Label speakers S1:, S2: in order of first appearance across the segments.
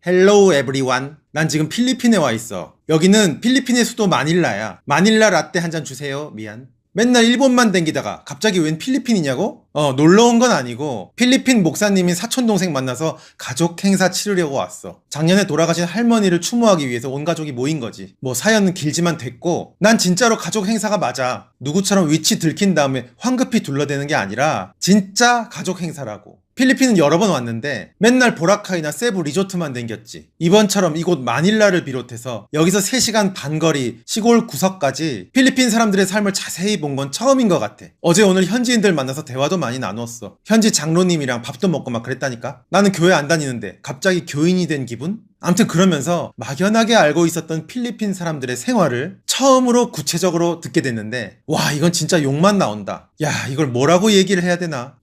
S1: Hello everyone. 난 지금 필리핀에 와 있어. 여기는 필리핀의 수도 마닐라야. 마닐라 라떼 한 잔 주세요. 미안. 맨날 일본만 댕기다가 갑자기 웬 필리핀이냐고? 놀러 온 건 아니고 필리핀 목사님이 사촌동생 만나서 가족 행사 치르려고 왔어. 작년에 돌아가신 할머니를 추모하기 위해서 온 가족이 모인 거지. 뭐 사연은 길지만 됐고, 난 진짜로 가족 행사가 맞아. 누구처럼 위치 들킨 다음에 황급히 둘러대는 게 아니라 진짜 가족 행사라고. 필리핀은 여러 번 왔는데 맨날 보라카이나 세부 리조트만 댕겼지. 이번처럼 이곳 마닐라를 비롯해서 여기서 3시간 반 거리 시골 구석까지 필리핀 사람들의 삶을 자세히 본 건 처음인 것 같아. 어제 오늘 현지인들 만나서 대화도 많이 나눴어. 현지 장로님이랑 밥도 먹고 막 그랬다니까. 나는 교회 안 다니는데 갑자기 교인이 된 기분? 아무튼 그러면서 막연하게 알고 있었던 필리핀 사람들의 생활을 처음으로 구체적으로 듣게 됐는데, 와, 이건 진짜 욕만 나온다. 야, 이걸 뭐라고 얘기를 해야 되나?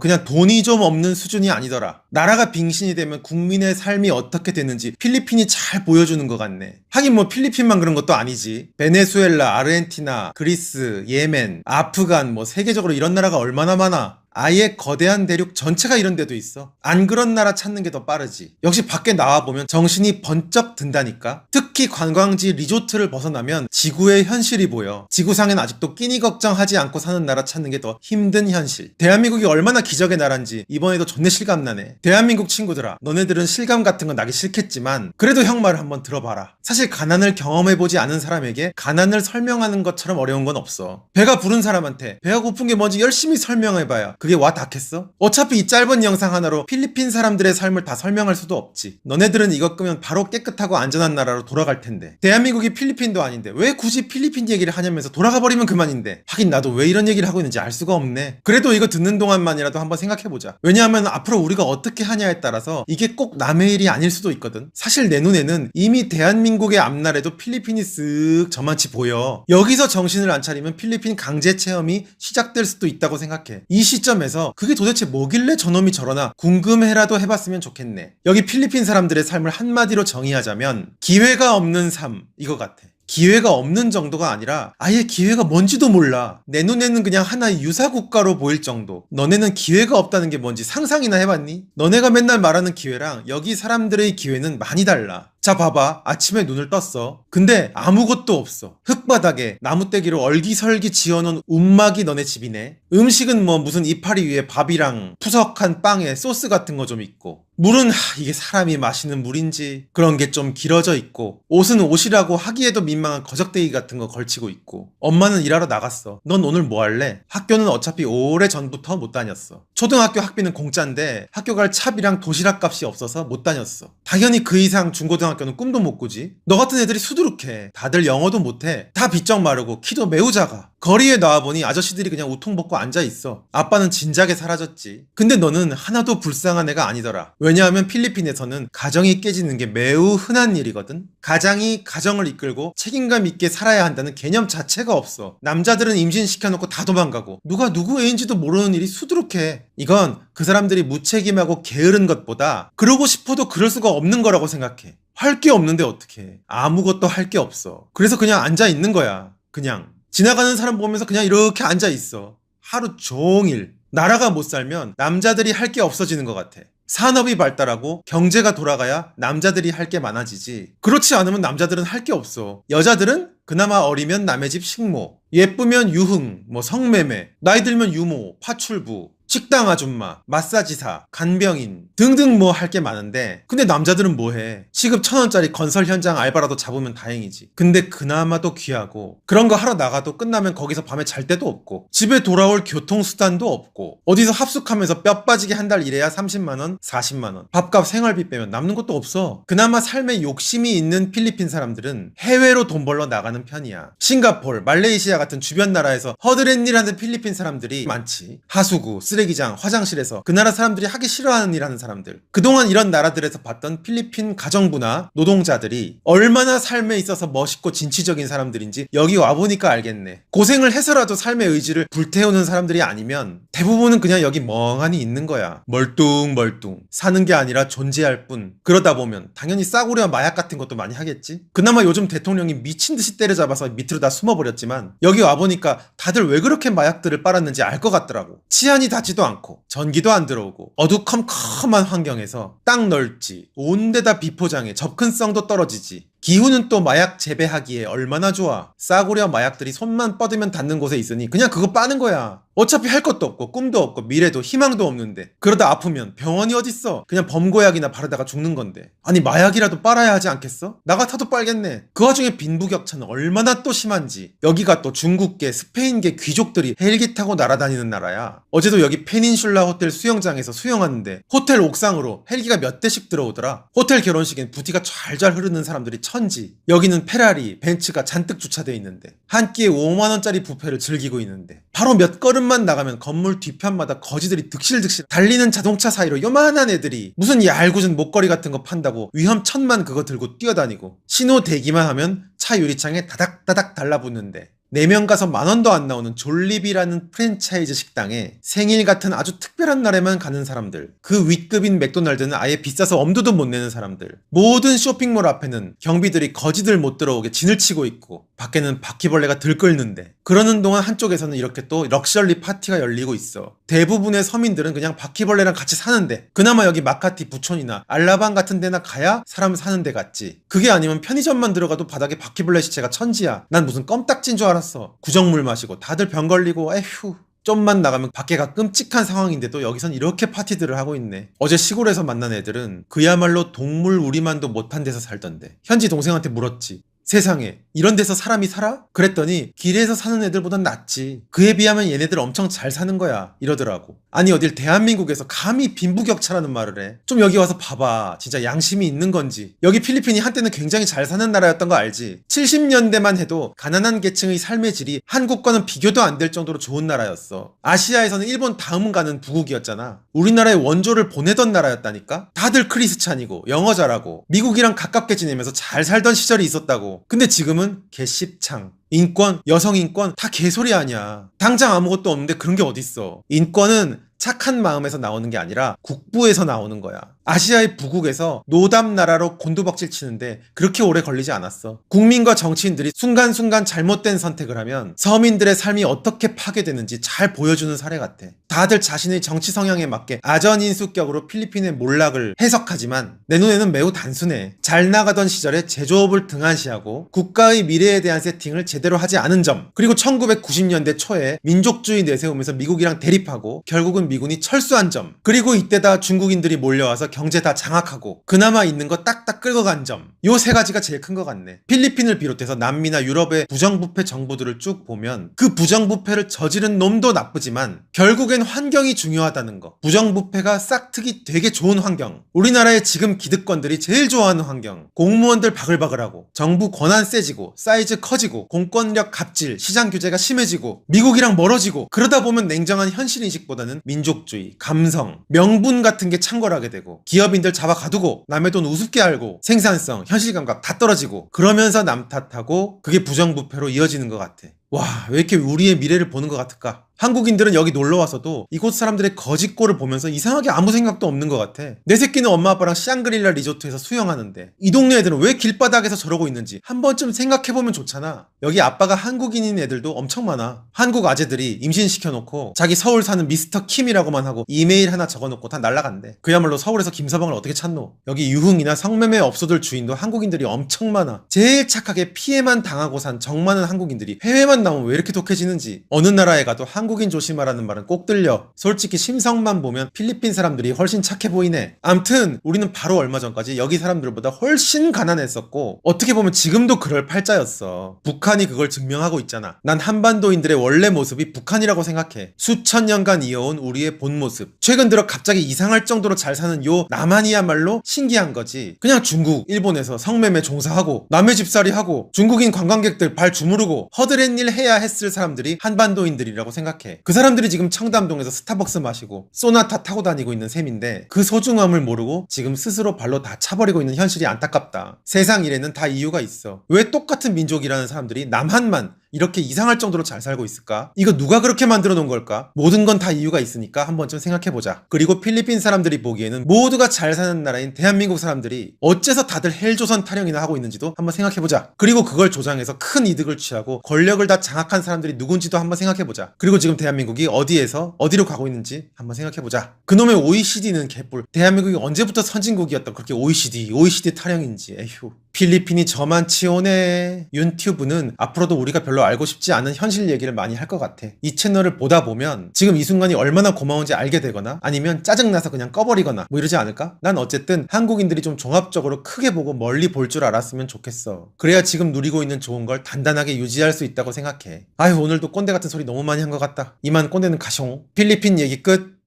S1: 그냥 돈이 좀 없는 수준이 아니더라. 나라가 빙신이 되면 국민의 삶이 어떻게 되는지 필리핀이 잘 보여주는 것 같네. 하긴 뭐 필리핀만 그런 것도 아니지. 베네수엘라, 아르헨티나, 그리스, 예멘, 아프간, 뭐 세계적으로 이런 나라가 얼마나 많아. 아예 거대한 대륙 전체가 이런 데도 있어. 안 그런 나라 찾는 게 더 빠르지. 역시 밖에 나와보면 정신이 번쩍 든다니까. 특히 관광지 리조트를 벗어나면 지구의 현실이 보여. 지구상엔 아직도 끼니 걱정하지 않고 사는 나라 찾는 게 더 힘든 현실. 대한민국이 얼마나 기적의 나라인지 이번에도 존내 실감나네. 대한민국 친구들아, 너네들은 실감 같은 건 나기 싫겠지만 그래도 형 말을 한번 들어봐라. 사실 가난을 경험해보지 않은 사람에게 가난을 설명하는 것처럼 어려운 건 없어. 배가 부른 사람한테 배가 고픈 게 뭔지 열심히 설명해봐야 그게 와 닿겠어? 어차피 이 짧은 영상 하나로 필리핀 사람들의 삶을 다 설명할 수도 없지. 너네들은 이거 끄면 바로 깨끗하고 안전한 나라로 돌아갈 텐데. 대한민국이 필리핀도 아닌데 왜 굳이 필리핀 얘기를 하냐면서 돌아가 버리면 그만인데. 하긴 나도 왜 이런 얘기를 하고 있는지 알 수가 없네. 그래도 이거 듣는 동안만이라도 한번 생각해보자. 왜냐하면 앞으로 우리가 어떻게 하냐에 따라서 이게 꼭 남의 일이 아닐 수도 있거든. 사실 내 눈에는 이미 대한민국의 앞날에도 필리핀이 쓱 저만치 보여. 여기서 정신을 안 차리면 필리핀 강제 체험이 시작될 수도 있다고 생각해. 이 시점에서 그게 도대체 뭐길래 저놈이 저러나 궁금해라도 해봤으면 좋겠네. 여기 필리핀 사람들의 삶을 한마디로 정의하자면 기회가 없는 삶, 이거 같아. 기회가 없는 정도가 아니라 아예 기회가 뭔지도 몰라. 내 눈에는 그냥 하나의 유사국가로 보일 정도. 너네는 기회가 없다는 게 뭔지 상상이나 해봤니? 너네가 맨날 말하는 기회랑 여기 사람들의 기회는 많이 달라. 자, 봐봐. 아침에 눈을 떴어. 근데 아무것도 없어. 흙바닥에 나무떼기로 얼기설기 지어놓은 움막이 너네 집이네. 음식은 뭐 무슨 이파리 위에 밥이랑 푸석한 빵에 소스 같은 거 좀 있고, 물은 이게 사람이 마시는 물인지 그런 게 좀 길어져 있고, 옷은 옷이라고 하기에도 민망한 거적대기 같은 거 걸치고 있고, 엄마는 일하러 나갔어. 넌 오늘 뭐 할래? 학교는 어차피 오래 전부터 못 다녔어. 초등학교 학비는 공짜인데 학교 갈 차비랑 도시락 값이 없어서 못 다녔어. 당연히 그 이상 중고등학교는 꿈도 못 꾸지. 너 같은 애들이 수두룩해. 다들 영어도 못해. 다 비쩍 마르고 키도 매우 작아. 거리에 나와보니 아저씨들이 그냥 우통 벗고 앉아있어. 아빠는 진작에 사라졌지. 근데 너는 하나도 불쌍한 애가 아니더라. 왜냐하면 필리핀에서는 가정이 깨지는 게 매우 흔한 일이거든. 가장이 가정을 이끌고 책임감 있게 살아야 한다는 개념 자체가 없어. 남자들은 임신시켜놓고 다 도망가고 누가 누구 애인지도 모르는 일이 수두룩해. 이건 그 사람들이 무책임하고 게으른 것보다 그러고 싶어도 그럴 수가 없는 거라고 생각해. 할 게 없는데 어떡해. 아무것도 할 게 없어. 그래서 그냥 앉아있는 거야. 그냥 지나가는 사람 보면서 그냥 이렇게 앉아있어. 하루 종일. 나라가 못 살면 남자들이 할 게 없어지는 것 같아. 산업이 발달하고 경제가 돌아가야 남자들이 할 게 많아지지. 그렇지 않으면 남자들은 할 게 없어. 여자들은 그나마 어리면 남의 집 식모, 예쁘면 유흥, 뭐 성매매, 나이 들면 유모, 파출부, 식당 아줌마, 마사지사, 간병인 등등 뭐 할 게 많은데, 근데 남자들은 뭐해? 시급 1,000원짜리 건설 현장 알바라도 잡으면 다행이지. 근데 그나마도 귀하고 그런 거 하러 나가도 끝나면 거기서 밤에 잘 데도 없고 집에 돌아올 교통수단도 없고 어디서 합숙하면서 뼈 빠지게 한 달 일해야 30만원, 40만원, 밥값 생활비 빼면 남는 것도 없어. 그나마 삶에 욕심이 있는 필리핀 사람들은 해외로 돈 벌러 나가는 편이야. 싱가폴, 말레이시아 같은 주변 나라에서 허드렛일 하는 필리핀 사람들이 많지. 하수구, 쓰레기장, 화장실에서 그 나라 사람들이 하기 싫어하는 일 하는 사람들. 그동안 이런 나라들에서 봤던 필리핀 가정부나 노동자들이 얼마나 삶에 있어서 멋있고 진취적인 사람들인지 여기 와보니까 알겠네. 고생을 해서라도 삶의 의지를 불태우는 사람들이 아니면 대부분은 그냥 여기 멍하니 있는 거야. 멀뚱멀뚱 사는 게 아니라 존재할 뿐. 그러다 보면 당연히 싸구려 마약 같은 것도 많이 하겠지. 그나마 요즘 대통령이 미친듯이 때려잡아서 밑으로 다 숨어버렸지만 여기 와보니까 다들 왜 그렇게 마약들을 빨았는지 알 것 같더라고. 치안이 다 깨끗하지도 않고 전기도 안 들어오고 어두컴컴한 환경에서 땅 넓지, 온데다 비포장에 접근성도 떨어지지. 기후는 또 마약 재배하기에 얼마나 좋아. 싸구려 마약들이 손만 뻗으면 닿는 곳에 있으니 그냥 그거 빠는 거야. 어차피 할 것도 없고 꿈도 없고 미래도 희망도 없는데 그러다 아프면 병원이 어딨어. 그냥 범고약이나 바르다가 죽는 건데. 아니 마약이라도 빨아야 하지 않겠어? 나 같아도 빨겠네. 그 와중에 빈부격차는 얼마나 또 심한지. 여기가 또 중국계 스페인계 귀족들이 헬기 타고 날아다니는 나라야. 어제도 여기 페닌슐라 호텔 수영장에서 수영하는데 호텔 옥상으로 헬기가 몇 대씩 들어오더라. 호텔 결혼식엔 부티가 잘잘 흐르는 사람들이 천지. 여기는 페라리, 벤츠가 잔뜩 주차돼 있는데 한 끼에 5만원짜리 뷔페를 즐기고 있는데 바로 몇 걸음만 나가면 건물 뒤편마다 거지들이 득실득실 달리는 자동차 사이로 요만한 애들이 무슨 얄궂은 목걸이 같은 거 판다고 위험천만 그거 들고 뛰어다니고 신호 대기만 하면 차 유리창에 다닥다닥 달라붙는데 4명 가서 10,000원도 안 나오는 졸리비라는 프랜차이즈 식당에 생일 같은 아주 특별한 날에만 가는 사람들, 그 윗급인 맥도날드는 아예 비싸서 엄두도 못 내는 사람들, 모든 쇼핑몰 앞에는 경비들이 거지들 못 들어오게 진을 치고 있고 밖에는 바퀴벌레가 들끓는데 그러는 동안 한쪽에서는 이렇게 또 럭셔리 파티가 열리고 있어. 대부분의 서민들은 그냥 바퀴벌레랑 같이 사는데 그나마 여기 마카티 부촌이나 알라방 같은 데나 가야 사람 사는 데 같지. 그게 아니면 편의점만 들어가도 바닥에 바퀴벌레 시체가 천지야. 난 무슨 껌딱지인 줄 알았어. 구정물 마시고 다들 병 걸리고 에휴. 좀만 나가면 밖에가 끔찍한 상황인데도 여기선 이렇게 파티들을 하고 있네. 어제 시골에서 만난 애들은 그야말로 동물 우리만도 못한 데서 살던데 현지 동생한테 물었지. 세상에 이런 데서 사람이 살아? 그랬더니 길에서 사는 애들보단 낫지. 그에 비하면 얘네들 엄청 잘 사는 거야 이러더라고. 아니 어딜 대한민국에서 감히 빈부격차라는 말을 해. 좀 여기 와서 봐봐. 진짜 양심이 있는 건지. 여기 필리핀이 한때는 굉장히 잘 사는 나라였던 거 알지? 70년대만 해도 가난한 계층의 삶의 질이 한국과는 비교도 안 될 정도로 좋은 나라였어. 아시아에서는 일본 다음 가는 부국이었잖아. 우리나라에 원조를 보내던 나라였다니까? 다들 크리스찬이고 영어 잘하고 미국이랑 가깝게 지내면서 잘 살던 시절이 있었다고. 근데 지금은 개씹창. 인권, 여성 인권 다 개소리 아니야. 당장 아무것도 없는데 그런 게 어딨어. 인권은 착한 마음에서 나오는 게 아니라 국부에서 나오는 거야. 아시아의 부국에서 노답 나라로 곤두박질 치는데 그렇게 오래 걸리지 않았어. 국민과 정치인들이 순간순간 잘못된 선택을 하면 서민들의 삶이 어떻게 파괴되는지 잘 보여주는 사례 같아. 다들 자신의 정치 성향에 맞게 아전인수격으로 필리핀의 몰락을 해석하지만 내 눈에는 매우 단순해. 잘 나가던 시절에 제조업을 등한시하고 국가의 미래에 대한 세팅을 제대로 하지 않은 점, 그리고 1990년대 초에 민족주의 내세우면서 미국이랑 대립하고 결국은 미군이 철수한 점, 그리고 이때다 중국인들이 몰려와서 경제 다 장악하고 그나마 있는 거 딱딱 끌고 간 점, 요 세 가지가 제일 큰 것 같네. 필리핀을 비롯해서 남미나 유럽의 부정부패 정부들을 쭉 보면 그 부정부패를 저지른 놈도 나쁘지만 결국엔 환경이 중요하다는 거. 부정부패가 싹트기 되게 좋은 환경, 우리나라의 지금 기득권들이 제일 좋아하는 환경, 공무원들 바글바글하고 정부 권한 세지고 사이즈 커지고 공권력 갑질, 시장 규제가 심해지고 미국이랑 멀어지고 그러다 보면 냉정한 현실인식보다는 민족주의, 감성, 명분 같은 게 창궐하게 되고 기업인들 잡아 가두고 남의 돈 우습게 알고 생산성, 현실감각 다 떨어지고 그러면서 남 탓하고 그게 부정부패로 이어지는 것 같아. 와, 왜 이렇게 우리의 미래를 보는 것 같을까? 한국인들은 여기 놀러와서도 이곳 사람들의 거짓골을 보면서 이상하게 아무 생각도 없는 것 같아. 내 새끼는 엄마 아빠랑 샹그릴라 리조트에서 수영하는데 이 동네 애들은 왜 길바닥에서 저러고 있는지 한 번쯤 생각해보면 좋잖아. 여기 아빠가 한국인인 애들도 엄청 많아. 한국 아재들이 임신시켜놓고 자기 서울 사는 미스터 킴이라고만 하고 이메일 하나 적어놓고 다 날라간대. 그야말로 서울에서 김서방을 어떻게 찾노? 여기 유흥이나 성매매 업소들 주인도 한국인들이 엄청 많아. 제일 착하게 피해만 당하고 산 정 많은 한국인들이 해외만 나오면 왜 이렇게 독해지는지. 어느 나라에 가도 한국인 조심하라는 말은 꼭 들려. 솔직히 심성만 보면 필리핀 사람들이 훨씬 착해 보이네. 암튼 우리는 바로 얼마 전까지 여기 사람들보다 훨씬 가난했었고 어떻게 보면 지금도 그럴 팔자였어. 북한이 그걸 증명하고 있잖아. 난 한반도인들의 원래 모습이 북한이라고 생각해. 수천 년간 이어온 우리의 본 모습. 최근 들어 갑자기 이상할 정도로 잘 사는 요 남한이야말로 신기한 거지. 그냥 중국, 일본에서 성매매 종사하고 남의 집살이 하고 중국인 관광객들 발 주무르고 허드렛 일 해야 했을 사람들이 한반도인들이라고 생각해. 그 사람들이 지금 청담동에서 스타벅스 마시고 소나타 타고 다니고 있는 셈인데 그 소중함을 모르고 지금 스스로 발로 다 차버리고 있는 현실이 안타깝다. 세상 일에는 다 이유가 있어. 왜 똑같은 민족이라는 사람들이 남한만 이렇게 이상할 정도로 잘 살고 있을까? 이거 누가 그렇게 만들어 놓은 걸까? 모든 건 다 이유가 있으니까 한 번쯤 생각해보자. 그리고 필리핀 사람들이 보기에는 모두가 잘 사는 나라인 대한민국 사람들이 어째서 다들 헬조선 타령이나 하고 있는지도 한번 생각해보자. 그리고 그걸 조장해서 큰 이득을 취하고 권력을 다 장악한 사람들이 누군지도 한번 생각해보자. 그리고 지금 대한민국이 어디에서 어디로 가고 있는지 한번 생각해보자. 그놈의 OECD는 개뿔. 대한민국이 언제부터 선진국이었다 그렇게 OECD 타령인지. 에휴. 필리핀이 저만 치오네. 윤튜브는 앞으로도 우리가 별로 알고 싶지 않은 현실 얘기를 많이 할 것 같아. 이 채널을 보다 보면 지금 이 순간이 얼마나 고마운지 알게 되거나 아니면 짜증나서 그냥 꺼버리거나 뭐 이러지 않을까? 난 어쨌든 한국인들이 좀 종합적으로 크게 보고 멀리 볼 줄 알았으면 좋겠어. 그래야 지금 누리고 있는 좋은 걸 단단하게 유지할 수 있다고 생각해. 아휴, 오늘도 꼰대 같은 소리 너무 많이 한 것 같다. 이만 꼰대는 가숑. 필리핀 얘기 끝.